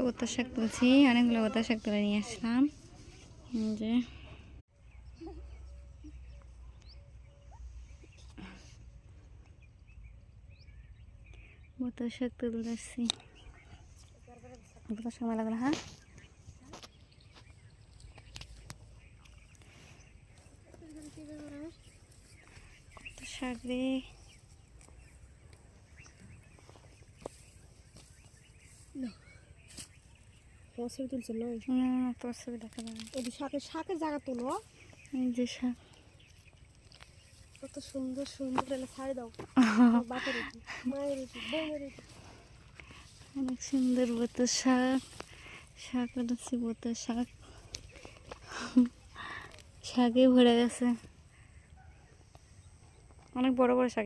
বোতা শাক তুলছি, অনেকগুলো বোতা শাক তুলে নিয়ে আসলাম। যে বোতা শাক তুলে আসছি, বোতা শাক মেলা গেল। হ্যাঁ, কত শাক রে। তুলছে না তোর ছবি দেখা যাবে। শাকের জায়গা তুলো। এই যে শাক, কত সুন্দর সুন্দর ছাড়ি দাও। বাপের মায়ের বোনের অনেক সুন্দর বোতা শাক। শাক হচ্ছে বোতা শাক, শাকে ভরে গেছে, অনেক বড় বড় শাক।